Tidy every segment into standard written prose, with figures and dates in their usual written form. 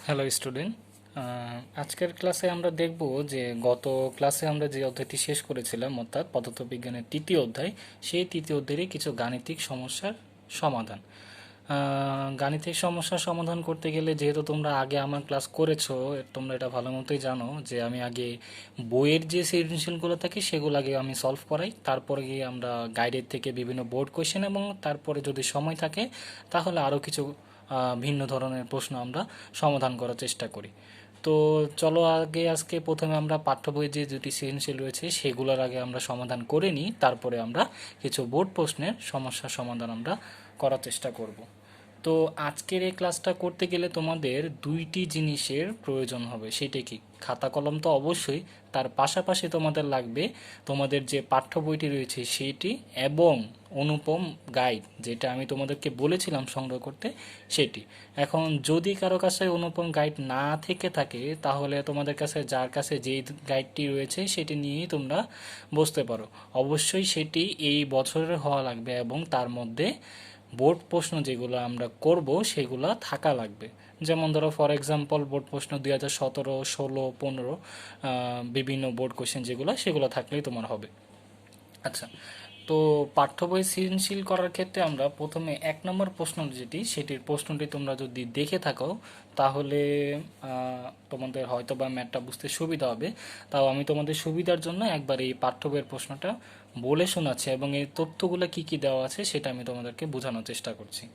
Hello student, আজকের ক্লাসে আমরা দেখব যে গত ক্লাসে আমরা যে অধ্যায়টি শেষ করেছিলাম অর্থাৎ পদার্থবিজ্ঞানের তৃতীয় অধ্যায়, সেই তৃতীয় অধ্যায়েরই কিছু গাণিতিক সমস্যার সমাধান। গাণিতিক সমস্যার সমাধান করতে গেলে যেহেতু তোমরা আগে আমার ক্লাস করেছো, তোমরা এটা ভালো মতোই জানো যে আমি আগে বইয়ের যে সৃজনশীলগুলো থাকে সেগুলো আগে আমি সলভ করাই, তারপরে গিয়ে আমরা গাইডের থেকে বিভিন্ন বোর্ড কোয়েশ্চেন এবং তারপরে যদি সময় থাকে তাহলে আরও কিছু ভিন্ন ধরনের প্রশ্ন আমরা সমাধান করার চেষ্টা করি। তো চলো আজকে প্রথমে আমরা পাঠ্য বইয়ে যে দুটি সৃজনশীল রয়েছে সেগুলোর আগে আমরা সমাধান করে নিই, তারপরে আমরা কিছু বোর্ড প্রশ্নের সমস্যার সমাধান আমরা করার চেষ্টা করব। তো আজকের এই ক্লাসটা করতে গেলে তোমাদের দুইটি জিনিসের প্রয়োজন হবে, সেটা কি? খাতা কলম তো অবশ্যই, তার পাশাপাশি তোমাদের লাগবে তোমাদের যে পাঠ্য বইটি রয়েছে সেটি এবং অনুপম গাইড, যেটা আমি তোমাদেরকে বলেছিলাম সংগ্রহ করতে সেটি। এখন যদি কারো কাছে অনুপম গাইড না থেকে থাকে তাহলে তোমাদের কাছে যার কাছে যেই গাইডটি রয়েছে সেটি নিয়েই তোমরা বসতে পারো। অবশ্যই সেটি এই বছরের হওয়া লাগবে এবং তার মধ্যে বোর্ড প্রশ্ন যেগুলো আমরা করব সেগুলো থাকা লাগবে। যেমন ধরো ফর এক্সাম্পল বোর্ড প্রশ্ন 2017, 16, 15 বিভিন্ন বোর্ড কোশ্চেন যেগুলো সেগুলো থাকলেই তোমার হবে। আচ্ছা, তো পাঠ্য বই সৃজনশীল করার ক্ষেত্রে আমরা প্রথমে 1 নম্বর প্রশ্ন যেটি সেটির প্রশ্নটি তোমরা যদি দেখে থাকো তাহলে তোমাদের হয়তো বা ম্যাথটা বুঝতে সুবিধা হবে। তাও আমি তোমাদের সুবিধার জন্য একবার এই পাঠ্য বইয়ের প্রশ্নটা বলে শোনাচ্ছি এবং এই তথ্যগুলো কি কি দেওয়া আছে সেটা আমি তোমাদেরকে বোঝানোর চেষ্টা করছি।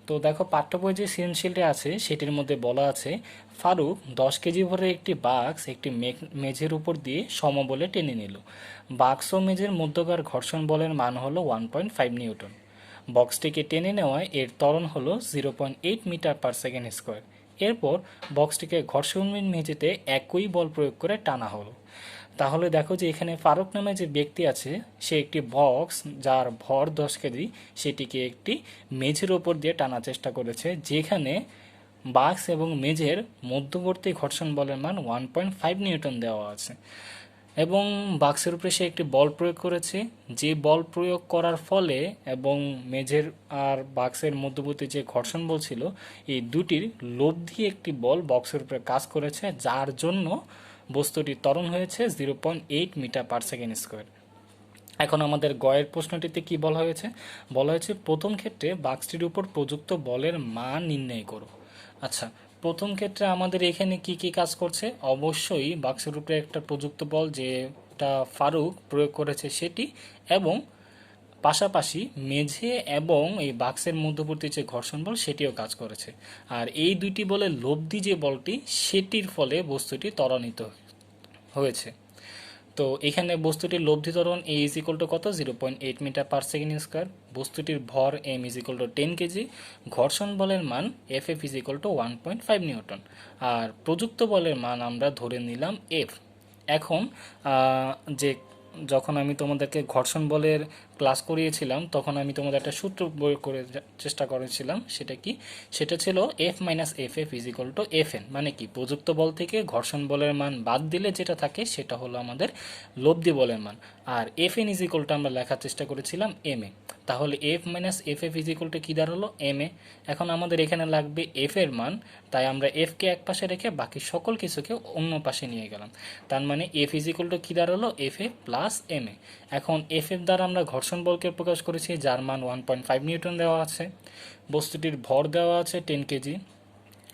তো দেখো, পাঠ্য বই যে সৃজনশীলটি আছে সেটির মধ্যে বলা আছে ফারুক 10 কেজি ভরের একটি বাক্স একটি মেঝের উপর দিয়ে সমবলে টেনে নিল। বাক্স ও মেঝের মধ্যকার ঘর্ষণ বলের মান হলো 1.5 নিউটন। বক্সটিকে টেনে নেওয়ায় এর ত্বরণ হলো 0.8 মিটার/সেকেন্ড স্কোয়ার। এরপর বক্সটিকে ঘর্ষণহীন মেঝেতে একই বল প্রয়োগ করে টানা হলো। তাহলে দেখো যে এখানে ফারুক নামে যে ব্যক্তি আছে সে একটি বক্স যার ভর 10 কেজি সেটিকে একটি মেঝের ওপর দিয়ে টানার চেষ্টা করেছে, যেখানে বাক্স এবং মেঝের মধ্যবর্তী ঘর্ষণ বলের মান 1.5 নিউটন দেওয়া আছে এবং বাক্সের উপরে সে একটি বল প্রয়োগ করেছে। যে বল প্রয়োগ করার ফলে এবং মেঝের আর বাক্সের মধ্যবর্তী যে ঘর্ষণ বল ছিল এই দুটির লব্ধি একটি বল বক্সের উপরে কাজ করেছে, যার জন্য বস্তুটির ত্বরণ হয়েছে 0.8 মিটার/সেকেন্ড স্কোয়ার। এখন আমাদের গয়ের প্রশ্নটিতে কি বলা হয়েছে? বলা হয়েছে প্রথম ক্ষেত্রে বাক্সটির উপর প্রযুক্ত বলের মান নির্ণয় করো। আচ্ছা, প্রথম ক্ষেত্রে আমাদের এখানে কি কি কাজ করছে? অবশ্যই বাক্সের উপরে একটা প্রযুক্ত বল যেটা ফারুক প্রয়োগ করেছে সেটি, এবং পাশাপাশি মেঝে এবং এই বাক্সের মধ্যবর্তী যে ঘর্ষণ বল সেটিও কাজ করেছে। আর এই দুইটি বলের লব্ধি যে বলটি সেটির ফলে বস্তুটি ত্বরান্বিত হয়েছে। তো এখানে বস্তুটির লব্ধি ত্বরণ এ ইজ ইকুয়াল টু কত? 0.8 মিটার/সেকেন্ড স্কোয়ার। বস্তুটির ভর M is equal to 10 KG. ঘর্ষণ বলের মান F is equal to 1.5 newton. আর প্রযুক্ত বলের মান আমরা ধরে নিলাম এফ। এখন যে যখন আমি তোমাদেরকে ঘর্ষণ বলের ক্লাস করিয়েছিলাম তখন আমি তোমাদের একটা সূত্র প্রয়োগ করে চেষ্টা করেছিলাম, সেটা কি? সেটা ছিল F minus F F is equal two F N. মানে কি, প্রযুক্ত বল থেকে ঘর্ষণ বলের মান বাদ দিলে যেটা থাকে সেটা হলো আমাদের লব্ধি বলের মান। আর F N is equal to আমরা লেখার চেষ্টা করেছিলাম এম এ। তাহলে F minus F F is equal to কী দাঁড়ালো? M A. এখন আমাদের এখানে লাগবে এফ এর মান, তাই আমরা এফকে এক পাশে রেখে বাকি সকল কিছুকে অন্য পাশে নিয়ে গেলাম। তার মানে এফ ইজ ইকুয়াল টু কী দাঁড়ালো? F A plus M A. এখন এফ এর দ্বারা আমরা ঘর্ষণ বলকে প্রকাশ করেছি যার মান 1.5 নিউটন দেওয়া আছে। বস্তুটির ভর দেওয়া আছে 10 কেজি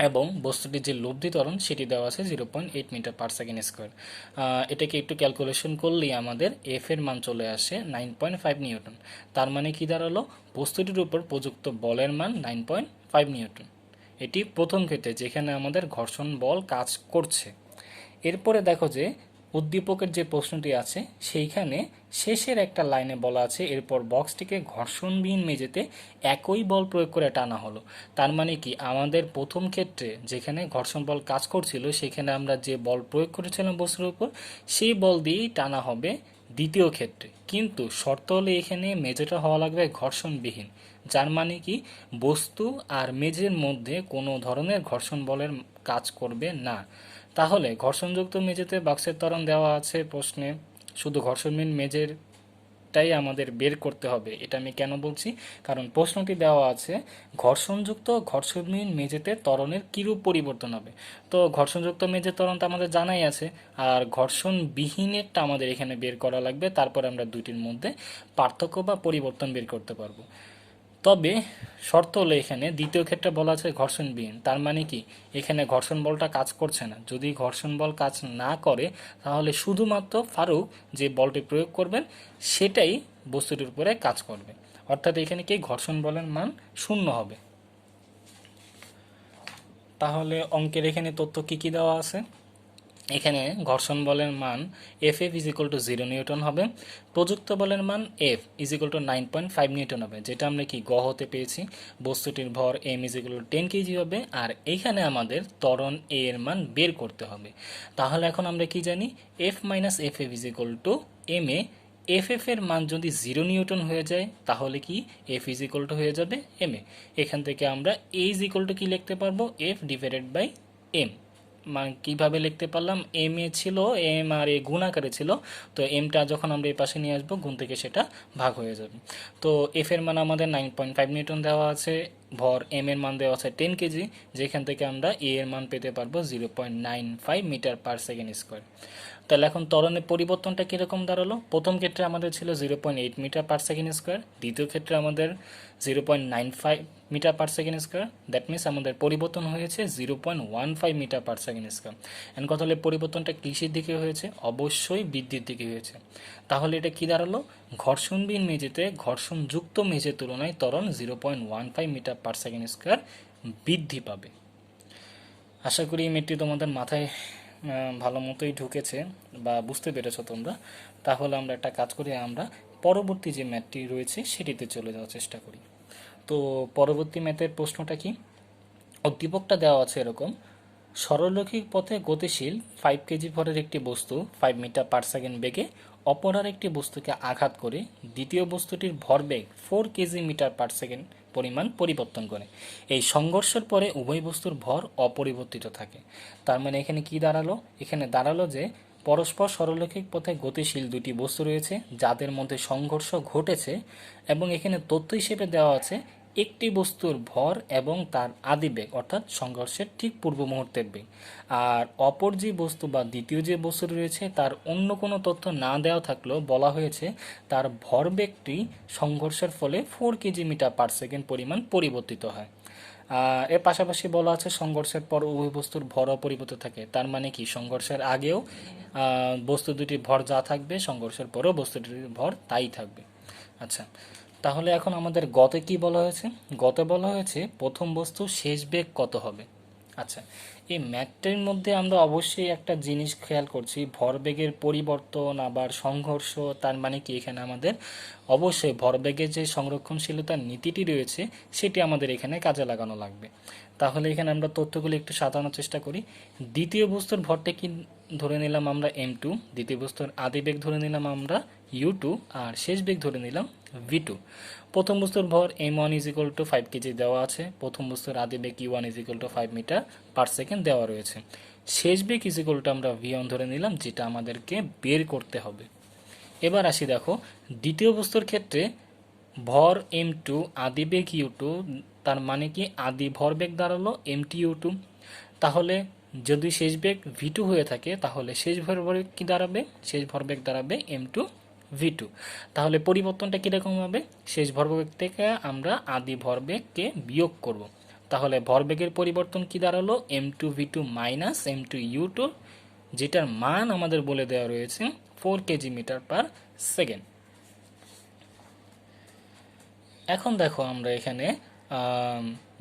এবং বস্তুটির যে লব্ধি ত্বরণ সেটি দেওয়া আছে 0.8 মিটার/সেকেন্ড স্কোয়ার। এটাকে একটু ক্যালকুলেশন করলেই আমাদের এফ এর মান চলে আসে 9.5 নিউটন। তার মানে কি দাঁড়ালো? বস্তুটির উপর প্রযুক্ত বলের মান 9.5 নিউটন। এটি প্রথম ক্ষেত্রে যেখানে আমাদের ঘর্ষণ বল কাজ করছে। এরপরে দেখো যে উদ্দীপকের যে প্রশ্নটি আছে সেইখানে শেষের একটা লাইনে বলা আছে এরপর বক্সটিকে ঘর্ষণবিহীন মেঝেতে একই বল প্রয়োগ করে টানা হলো। তার মানে কি, আমাদের প্রথম ক্ষেত্রে যেখানে ঘর্ষণ বল কাজ করছিল সেখানে আমরা যে বল প্রয়োগ করেছিলাম বস্তুর উপর সেই বল দিয়েই টানা হবে দ্বিতীয় ক্ষেত্রে, কিন্তু শর্ত হলে এখানে মেঝেটা হওয়া লাগবে ঘর্ষণবিহীন। যার মানে কি, বস্তু আর মেঝের মধ্যে কোনো ধরনের ঘর্ষণ বলের কাজ করবে না। তাহলে ঘর্ষণযুক্ত মেঝেতে বাক্সের ত্বরণ দেওয়া আছে প্রশ্নে, শুধু ঘর্ষণহীন মেঝের ম্যাথটাই আমাদের বের করতে হবে। এটা আমি কেন বলছি? কারণ প্রশ্নটি দেওয়া আছে ঘর্ষণযুক্ত ঘর্ষণবিহীন মেঝেতে ত্বরণের কিরূপ পরিবর্তন হবে। তো ঘর্ষণযুক্ত মেঝের ত্বরণ তো আমাদের জানাই আছে, আর ঘর্ষণবিহীনেরটা আমাদের এখানে বের করা লাগবে, তারপর আমরা দুইটির মধ্যে পার্থক্য বা পরিবর্তন বের করতে পারবো। তবে শর্ত হলো এখানে দ্বিতীয় ক্ষেত্রে বলা আছে ঘর্ষণবিহীন, তার মানে কি এখানে ঘর্ষণ বলটা কাজ করছে না। যদি ঘর্ষণ বল কাজ না করে তাহলে শুধুমাত্র ফারুক যে বলটি প্রয়োগ করবেন সেটাই বস্তুটির উপরে কাজ করবে, অর্থাৎ এখানে কি ঘর্ষণ বলের মান শূন্য হবে। তাহলে অঙ্কের এখানে তথ্য কি কি দেওয়া আছে? এখানে ঘর্ষণ বলের মান F F is equal to 0 newton হবে, প্রযুক্ত বলের মান F is equal to 9.5 newton হবে, যেটা আমরা কি গ হতে পেয়েছি। বস্তুটির ভর M is equal to 10 kg হবে, আর এইখানে আমাদের ত্বরণ এ এর মান বের করতে হবে। তাহলে এখন আমরা কি জানি? F minus F F is equal to M A. F F এর মান যদি 0 নিউটন হয়ে যায় তাহলে কি এফ ইজ ইকুয়াল টু হয়ে যাবে এম এ। এখান থেকে আমরা এ ইজ ইকুয়াল টু কি লিখতে পারবো? F divided by M. মানে কীভাবে লিখতে পারলাম? এম এ ছিল, এম আর এ গুণ আকারে ছিল, তো এমটা যখন আমরা এই পাশে নিয়ে আসবো গুণ থেকে সেটা ভাগ হয়ে যাবে। তো এফ এর মান আমাদের 9.5 নিউটন দেওয়া আছে, ভর এম এর মান দেওয়া আছে 10 কেজি, যেখান থেকে আমরা এ এর মান পেতে পারবো 0.95 মিটার পার সেকেন্ড স্কোয়ার। তাহলে এখন ত্বরণের পরিবর্তনটা কীরকম দাঁড়ালো? প্রথম ক্ষেত্রে আমাদের ছিল 0.8 মিটার পার সেকেন্ড স্কোয়ার, দ্বিতীয় ক্ষেত্রে আমাদের 0.95 metre per second square. That means আমাদের পরিবর্তন হয়েছে 0.15 মিটার পার সেকেন্ড স্কোয়ার। এখন কথা হলে পরিবর্তনটা কৃষির দিকে হয়েছে? অবশ্যই বৃদ্ধির দিকে হয়েছে। তাহলে এটা কি দাঁড়ালো? ঘর্ষণবিহীন মেঝেতে ঘর্ষণযুক্ত মেঝের তুলনায় ত্বরণ 0.15 মিটার পার সেকেন্ড স্কোয়ার বৃদ্ধি পাবে। আশা করি এই ম্যাথটি তোমাদের মাথায় ভালো মতোই ঢুকেছে বা বুঝতে পেরেছো তোমরা। তাহলে আমরা একটা কাজ করি, আমরা পরবর্তী যে ম্যাথটি রয়েছে সেটিতে চলে যাওয়ার চেষ্টা করি। তো পরবর্তী ম্যাথের প্রশ্নটা কি? উদ্দীপকটা দেওয়া আছে এরকম: সরলরৈখিক পথে গতিশীল 5 কেজি ভরের একটি বস্তু 5 মিটার পার সেকেন্ড বেগে অপর আর একটি বস্তুকে আঘাত করে দ্বিতীয় বস্তুটির ভরবেগ 4 কেজি মিটার পার সেকেন্ড পরিমাণ পরিবর্তন করে। এই সংঘর্ষের পরে উভয় বস্তুর ভর অপরিবর্তিত থাকে। তার মানে এখানে কি দাঁড়ালো? এখানে দাঁড়ালো যে পরস্পর সরলরৈখিক পথে গতিশীল দুটি বস্তু রয়েছে যাদের মধ্যে সংঘর্ষ ঘটেছে, এবং এখানে তথ্য হিসেবে দেওয়া আছে একটি বস্তুর ভর এবং তার আদিবেগ অর্থাৎ সংঘর্ষের ঠিক পূর্ব মুহূর্তের বেগ। আর অপর যে বস্তু বা দ্বিতীয় যে বস্তু রয়েছে তার অন্য কোনো তথ্য না দেওয়া থাকলেও বলা হয়েছে তার ভরবেগটি সংঘর্ষের ফলে 4 কেজি মিটার পার সেকেন্ড পরিমাণ পরিবর্তিত হয়। এর পাশাপাশি বলা আছে সংঘর্ষের পর উভয় বস্তুর ভর অপরিবর্তিত থাকে। তার মানে কি সংঘর্ষের আগেও বস্তু দুটির ভর যা থাকবে সংঘর্ষের পরেও বস্তু দুটির ভর তাই থাকবে। আচ্ছা, তাহলে এখন আমাদের গতে কি বলা হয়েছে? গতে বলা হয়েছে প্রথম বস্তু শেষ বেগ কত হবে। আচ্ছা, এই ম্যাথটির মধ্যে আমরা অবশ্যই একটা জিনিস খেয়াল করছি, ভরবেগের পরিবর্তন আবার সংঘর্ষ। তার মানে কি এখানে আমাদের অবশ্যই ভরবেগের যে সংরক্ষণশীলতার নীতিটি রয়েছে সেটি আমাদের এখানে কাজে লাগানো লাগবে। তাহলে এখানে আমরা তথ্যগুলো একটু সাজানোর চেষ্টা করি। দ্বিতীয় বস্তুর ভরটা কি ধরে নিলাম আমরা m2, দ্বিতীয় বস্তুর আদিবেগ ধরে নিলাম আমরা u2, আর শেষ বেগ ধরে নিলাম v2। প্রথম বস্তুর ভর m1 is equal to 5 KG দেওয়া আছে, প্রথম বস্তুর আদিবেগ u1 is equal to 5 metre per second দেওয়া রয়েছে, শেষ বেগ ইজ ইকুয়াল টু আমরা v1 ধরে নিলাম, যেটা আমাদেরকে বের করতে হবে। এবার আসি, দেখো দ্বিতীয় বস্তুর ক্ষেত্রে ভর m2 আদিবেগ u2, তার মানে কি আদি ভরবেগ দাঁড়ালো mtu2। তাহলে যদি শেষ বেগ v2 হয়ে থাকে তাহলে শেষ ভরবেগ কি দাঁড়াবে? শেষ ভরবেগ দাঁড়াবে m2 v2। তাহলে পরিবর্তনটা কীরকম হবে? শেষ ভরবেগ থেকে আমরা আদি ভরবেগকে বিয়োগ করব। তাহলে ভরবেগের পরিবর্তন কি দাঁড়ালো? m2 v2 minus m2 u2, যেটার মান আমাদের বলে দেওয়া রয়েছে 4 কেজি মিটার পার সেকেন্ড। এখন দেখো আমরা এখানে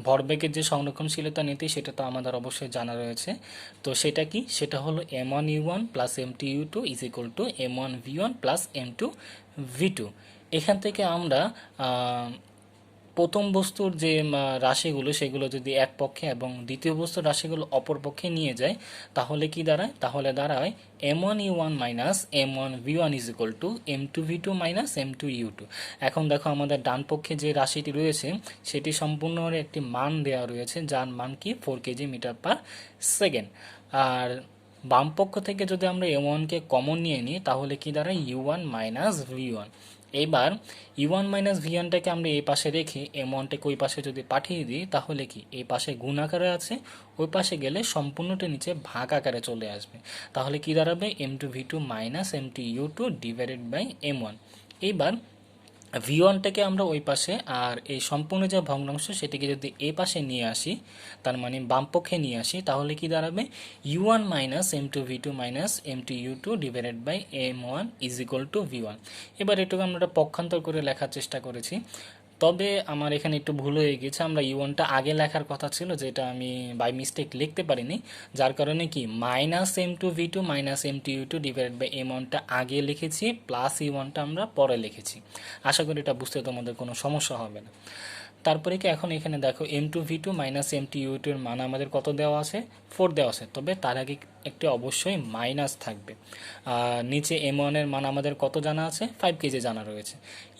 ভরবেগের যে সংরক্ষণশীলতা নীতি সেটা তো আমাদের অবশ্যই জানা রয়েছে। তো সেটা কি? সেটা হলো m1u1 plus m2u2 is equal two m1v1 plus m2v2। এখান থেকে আমরা প্রথম বস্তুর যে রাশিগুলো সেগুলো যদি এক পক্ষে এবং দ্বিতীয় বস্তুর রাশিগুলো অপর পক্ষে নিয়ে যায় তাহলে কি দাঁড়ায়? তাহলে দাঁড়ায় m1u1 minus m1v1 is equal two m2v2 minus m2u2। এখন দেখো আমাদের ডান পক্ষে যে রাশিটি রয়েছে সেটি সম্পূর্ণ একটি মান দেওয়া রয়েছে, যার মান কি 4 কেজি মিটার পার সেকেন্ড। আর বাম পক্ষ থেকে যদি আমরা m1কে কমন নিয়ে নিই তাহলে কি দাঁড়ায় u1 মাইনাস v1। এইবার u1 মাইনাস v1টাকে আমরা এই পাশে রেখে m1টাকে ওই পাশে যদি পাঠিয়ে দিই তাহলে কি এই পাশে গুণ আকারে আছে, ওই পাশে গেলে সম্পূর্ণটা নিচে ভাগ আকারে চলে আসবে। তাহলে কি দাঁড়াবে m2 v2 minus m2 u2 divided by m1। এইবার v1টাকে আমরা ওই পাশে আর এই সম্পূর্ণ যে ভগ্নাংশ সেটাকে যদি এই পাশে নিয়ে আসি, তার মানে বাম পক্ষে নিয়ে আসি, তাহলে কি দাঁড়াবে u1 minus m2 v2 minus m2 u2 divided by m1 is equal to v1। এবার এটুকু আমরা পক্ষান্তর করে লেখার চেষ্টা করেছি, তবে আমার এখানে একটু ভুল হয়ে গেছে। আমরা u1টা আগে লেখার কথা ছিল, যেটা আমি বাই মিস্টেক লিখতে পারিনি, যার কারণে কি minus m2 v2 minus m2 u2 divided by m1টা আগে লিখেছি, প্লাস u1টা আমরা পরে লিখেছি। আশা করি এটা বুঝতে তোমাদের কোনো সমস্যা হবে না। তারপরে কি এখন এখানে দেখো m2 v2 minus m2 u2 এর মান আমাদের কত দেওয়া আছে, 4 দেওয়া আছে, তবে তার আগে একটি অবশ্যই মাইনাস থাকবে। আর নিচে m1 এর মান আমাদের কত জানা আছে, 5 কেজি জানা রয়েছে।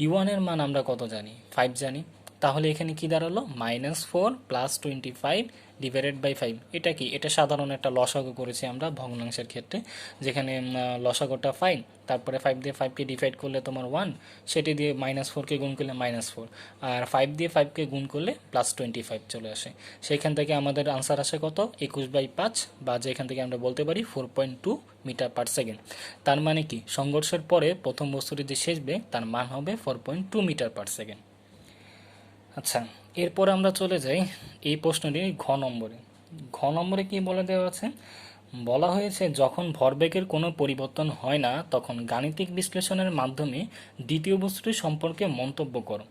u1 এর মান আমরা কত জানি, 5 জানি। তাহলে এখানে কি দাঁড়ালো -4 প্লাস 25 ডিভাইডেড বাই 5। এটা কি, এটা সাধারণ একটা লসাগু করেছি আমরা ভগ্নাংশের ক্ষেত্রে, যেখানে লসাগুটা 5, তারপরে 5 দিয়ে 5কে ডিভাইড করলে তোমার 1, সেটি দিয়ে -4কে গুণ করলে -4, আর 5 দিয়ে 5কে গুণ করলে +25 চলে আসে। সেইখান থেকে আমাদের আনসার আসে কত, 21/5, বা যেখান থেকে আমরা বলতে পারি 4.2 মিটার পার সেকেন্ড। তার মানে কি সংঘর্ষের পরে প্রথম বস্তুটি যে শেষ বেগ তার মান হবে 4.2 মিটার পার সেকেন্ড। আচ্ছা, এরপর আমরা চলে যাই এই প্রশ্নটি ঘ নম্বরে কি বলে দেওয়া আছে, বলা হয়েছে যখন ভরবেগের কোনো পরিবর্তন হয় না তখন গাণিতিক বিশ্লেষণের মাধ্যমে দ্বিতীয় বস্তুটি সম্পর্কে মন্তব্য করো।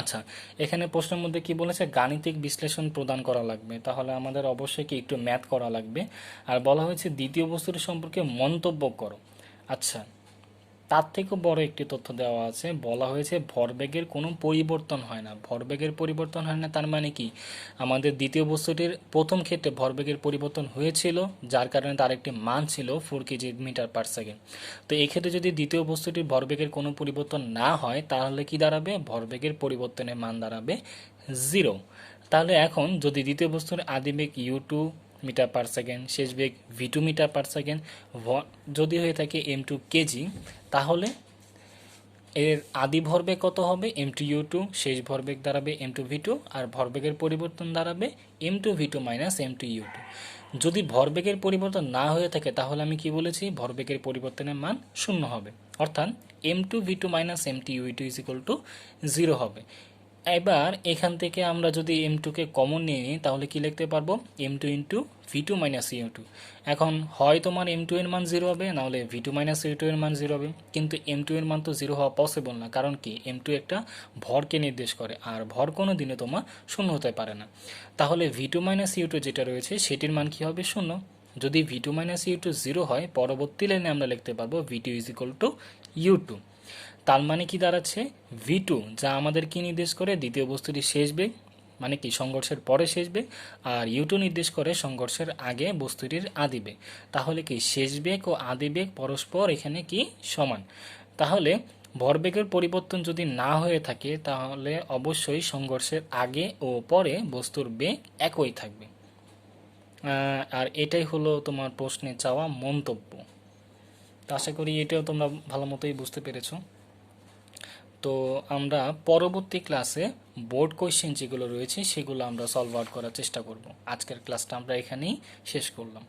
আচ্ছা, এখানে প্রশ্নের মধ্যে কি বলেছে, গাণিতিক বিশ্লেষণ প্রদান করা লাগবে, তাহলে আমাদের অবশ্যই কি একটু ম্যাথ করা লাগবে। আর বলা হয়েছে দ্বিতীয় বস্তুটি সম্পর্কে মন্তব্য করো। আচ্ছা, তার থেকেও বড় একটি তথ্য দেওয়া আছে, বলা হয়েছে ভরবেগের কোনো পরিবর্তন হয় না। ভরবেগের পরিবর্তন হয় না তার মানে কি, আমাদের দ্বিতীয় বস্তুটির প্রথম ক্ষেত্রে ভরবেগের পরিবর্তন হয়েছিল, যার কারণে তার একটি মান ছিল 4 কেজি মিটার পার সেকেন্ড। তো এক্ষেত্রে যদি দ্বিতীয় বস্তুটির ভরবেগের কোনো পরিবর্তন না হয় তাহলে কি দাঁড়াবে, ভরবেগের পরিবর্তনের মান দাঁড়াবে 0। তাহলে এখন যদি দ্বিতীয় বস্তুর আদিবেগ u2 মিটার পার সেকেন্ড, শেষ বেগ v2 মিটার পার সেকেন্ড যদি হয়ে থাকে m2 কেজি, তাহলে এর আদি ভরবেগ কত হবে m2 u2, শেষ ভরবেগ দাঁড়াবে m2 v2, আর ভরবেগের পরিবর্তন দাঁড়াবে m2 v2 minus m2 u2। যদি ভরবেগের পরিবর্তন না হয়ে থাকে তাহলে আমি কি বলেছি, ভরবেগের পরিবর্তনের মান 0 হবে, অর্থাৎ m2 v2 minus m2 u2 is equal to 0 হবে। এবার এখান থেকে আমরা যদি m2কে কমন নিয়ে নিই তাহলে কি লিখতে পারবো, m2 into v2 minus u2। এখন হয় তোমার m2 এর মান 0 হবে, নাহলে v2 মাইনাস u2 এর মান 0 হবে, কিন্তু m2 এর মান তো 0 হওয়া পসিবল না, কারণ কি m2 একটা ভরকে নির্দেশ করে, আর ভর কোনো দিনে তোমার 0 হতে পারে না। তাহলে v2 মাইনাস u2 যেটা রয়েছে সেটির মান কি হবে, 0। যদি v2 মাইনাস u2 0 হয়, পরবর্তী লাইনে আমরা লিখতে পারবো v2 is equal two u2। তার মানে কি দাঁড়াচ্ছে, v2 যা আমাদের কি নির্দেশ করে, দ্বিতীয় বস্তুটির শেষ বেগ, মানে কি সংঘর্ষের পরে শেষ বেগ, আর u2 নির্দেশ করে সংঘর্ষের আগে বস্তুটির আদি বেগ। তাহলে কি শেষ বেগ ও আদি বেগ পরস্পর এখানে কি সমান। তাহলে ভরবেগের পরিবর্তন যদি না হয়ে থাকে তাহলে অবশ্যই সংঘর্ষের আগে ও পরে বস্তুর বেগ একই থাকবে। আর এটাই হলো তোমার প্রশ্নে চাওয়া মন্তব্য। তো আশা করি এটাও তোমরা ভালো মতোই বুঝতে পেরেছো। তো আমরা পরবর্তী ক্লাসে বোর্ড কোয়েশ্চেন যেগুলো রয়েছে সেগুলো আমরা সলভ আউট করার চেষ্টা করব। আজকের ক্লাসটা আমরা এখানেই শেষ করলাম।